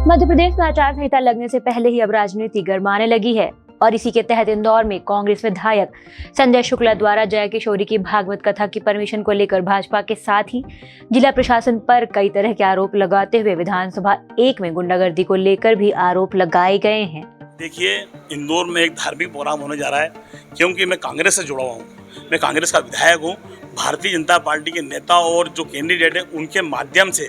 मध्य प्रदेश में आचार संहिता लगने से पहले ही अब राजनीति गरमाने लगी है और इसी के तहत इंदौर में कांग्रेस विधायक संजय शुक्ला द्वारा जया किशोरी की भागवत कथा की परमिशन को लेकर भाजपा के साथ ही जिला प्रशासन पर कई तरह के आरोप लगाते हुए विधानसभा 1 में गुंडागर्दी को लेकर भी आरोप लगाए गए हैं। देखिए, इंदौर में एक धार्मिक प्रोग्राम होने जा रहा है क्योंकि मैं कांग्रेस से जुड़ा हुआ हूँ। मैं कांग्रेस का विधायक हूँ। भारतीय जनता पार्टी के नेता और जो कैंडिडेट हैं उनके माध्यम से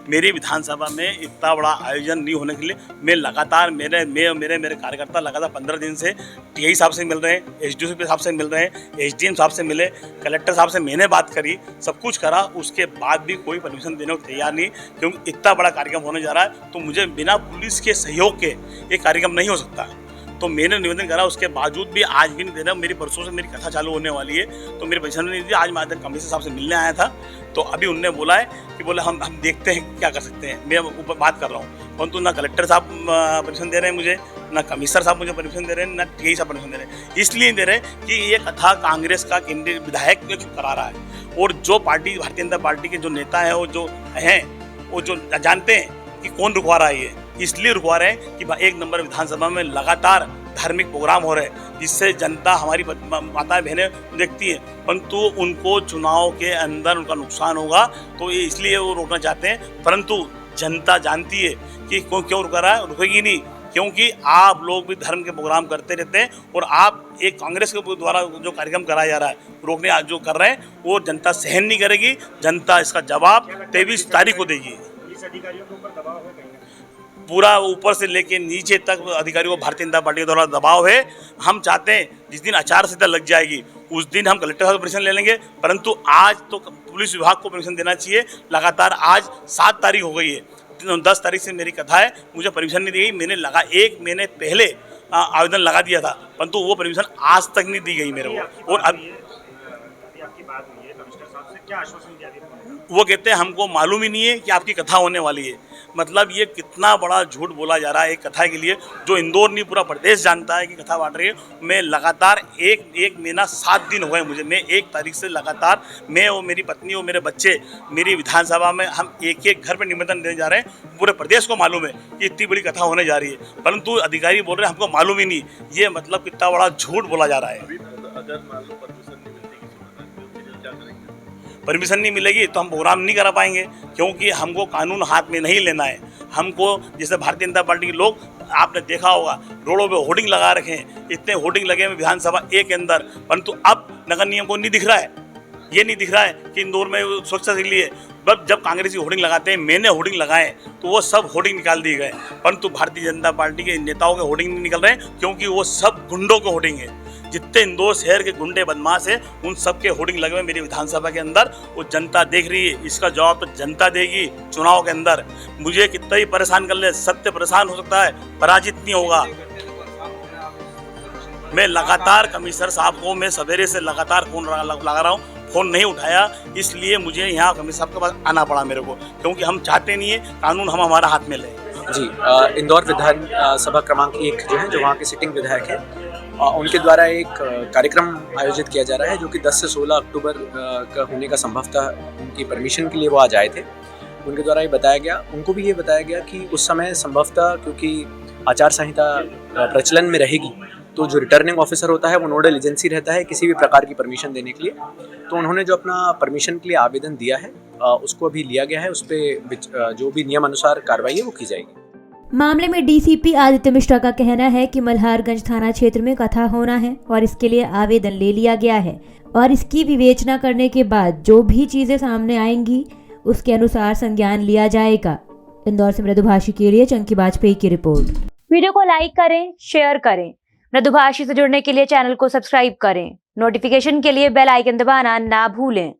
मेरी विधानसभा में इतना बड़ा आयोजन नहीं होने के लिए मैं लगातार मेरे कार्यकर्ता लगातार 15 दिन से टीआई साहब से मिल रहे हैं, एसडीओ साहब से मिल रहे हैं, एसडीएम साहब से मिले, कलेक्टर साहब से मैंने बात करी, सब कुछ करा। उसके बाद भी कोई परमिशन देने को तैयार नहीं, क्योंकि इतना बड़ा कार्यक्रम होने जा रहा है तो मुझे बिना पुलिस के सहयोग के ये कार्यक्रम नहीं हो सकता। तो मैंने निवेदन करा, उसके बावजूद भी आज भी नहीं दे रहा। मेरी परसों से मेरी कथा चालू होने वाली है तो मेरी परमिशन नहीं दी। आज मैं कमिश्नर साहब से मिलने आया था तो अभी उनने बोला है कि बोले हम देखते हैं क्या कर सकते हैं। मैं ऊपर बात कर रहा हूँ, परंतु ना कलेक्टर साहब परमिशन दे रहे हैं मुझे, ना कमिश्नर साहब मुझे परमिशन दे रहे हैं, ना टीआई साहब परमिशन दे रहे हैं। इसलिए दे रहे हैं कि ये कथा कांग्रेस का केंद्रीय विधायक करा रहा है और जो पार्टी भारतीय जनता पार्टी के जो नेता हैं वो जो जानते हैं कि कौन रुकवा रहा है ये, इसलिए रुकवा रहे हैं कि 1 नंबर विधानसभा में लगातार धार्मिक प्रोग्राम हो रहे हैं जिससे जनता हमारी माताएं बहनें देखती है, परंतु उनको चुनाव के अंदर उनका नुकसान होगा तो ये इसलिए वो रोकना चाहते हैं। परंतु जनता जानती है कि क्यों रुका रहा है, रुकेगी नहीं, क्योंकि आप लोग भी धर्म के प्रोग्राम करते रहते हैं और आप एक कांग्रेस के द्वारा जो कार्यक्रम कराया जा रहा है रोकने जो कर रहे हैं वो जनता सहन नहीं करेगी। जनता इसका जवाब 23 तारीख को देगी। अधिकारियों के ऊपर दबाव है, पूरा ऊपर से लेके नीचे तक अधिकारियों को भारतीय जनता पार्टी के द्वारा दबाव है। हम चाहते हैं जिस दिन आचार संहिता लग जाएगी उस दिन हम कलेक्टर साहब से परमिशन ले लेंगे, परंतु आज तो पुलिस विभाग को परमिशन देना चाहिए। लगातार आज 7 तारीख हो गई है, 10 तारीख से मेरी कथा है, मुझे परमिशन नहीं दी गई। मैंने 1 महीने पहले आवेदन लगा दिया था, परंतु वो परमिशन आज तक नहीं दी गई मेरे को। और अब आपकी बात हुई है कमिश्नर साहब से, क्या आश्वासन दिया? वो कहते हैं हमको मालूम ही नहीं है कि आपकी कथा होने वाली है। मतलब ये कितना बड़ा झूठ बोला जा रहा है एक कथा के लिए, जो इंदौर नहीं पूरा प्रदेश जानता है कि कथा बांट रही है। मैं लगातार एक महीना 7 दिन हो गए मुझे, मैं 1 तारीख से लगातार मैं और मेरी पत्नी और मेरे बच्चे मेरी विधानसभा में हम एक घर पर निमंत्रण देने जा रहे हैं। पूरे प्रदेश को मालूम है कि इतनी बड़ी कथा होने जा रही है, परंतु अधिकारी बोल रहे हैं हमको मालूम ही नहीं। ये मतलब कितना बड़ा झूठ बोला जा रहा है। परमिशन नहीं मिलेगी तो हम प्रोग्राम नहीं करा पाएंगे, क्योंकि हमको कानून हाथ में नहीं लेना है। हमको जैसे भारतीय जनता पार्टी के लोग आपने देखा होगा रोडों पे होर्डिंग लगा रखे हैं, इतने होर्डिंग लगे हैं विधानसभा 1 के अंदर, परंतु अब नगर निगम को नहीं दिख रहा है। ये नहीं दिख रहा है कि इंदौर में स्वच्छता के लिए जब कांग्रेसी होर्डिंग लगाते हैं, मैंने होर्डिंग लगाए तो वो सब होर्डिंग निकाल दिए गए, परंतु भारतीय जनता पार्टी के नेताओं के होर्डिंग नहीं निकल रहे हैं, क्योंकि वो सब गुंडों के होर्डिंग है। जितने इंदौर शहर के गुंडे बदमाश है उन सब के होर्डिंग लगे हुए मेरी विधानसभा के अंदर। वो जनता देख रही है, इसका जवाब तो जनता देगी चुनाव के अंदर। मुझे कितना ही परेशान कर ले, सत्य परेशान हो सकता है, पराजित नहीं होगा। मैं लगातार कमिश्नर साहब को मैं सवेरे से लगातार फोन लगा रहा हूँ, फोन नहीं उठाया, इसलिए मुझे यहाँ कमिश्नर साहब के पास आना पड़ा मेरे को, क्योंकि हम चाहते नहीं है कानून हम हमारा हाथ में लें। जी, इंदौर विधानसभा क्रमांक 1 जो है, जो वहाँ के सिटिंग विधायक हैं, उनके द्वारा एक कार्यक्रम आयोजित किया जा रहा है जो कि 10 से 16 अक्टूबर का होने का संभवतः उनकी परमिशन के लिए वो आज आए थे। उनके द्वारा ये बताया गया, उनको भी ये बताया गया कि उस समय संभवतः क्योंकि आचार संहिता प्रचलन में रहेगी तो जो रिटर्निंग ऑफिसर होता है वो नोडल एजेंसी रहता है किसी भी प्रकार की परमिशन देने के लिए। तो उन्होंने जो अपना परमिशन के लिए आवेदन दिया है उसको अभी लिया गया है, उस पर जो भी नियम अनुसार कार्रवाई है वो की जाएगी। मामले में डीसीपी आदित्य मिश्रा का कहना है कि मल्हारगंज थाना क्षेत्र में कथा होना है और इसके लिए आवेदन ले लिया गया है और इसकी विवेचना करने के बाद जो भी चीजें सामने आएंगी उसके अनुसार संज्ञान लिया जाएगा। इंदौर से मृदुभाषी के लिए चंकी वाजपेयी की रिपोर्ट। वीडियो को लाइक करें, शेयर करें। मृदुभाषी से जुड़ने के लिए चैनल को सब्सक्राइब करें। नोटिफिकेशन के लिए बेल आइकन दबाना ना भूलें।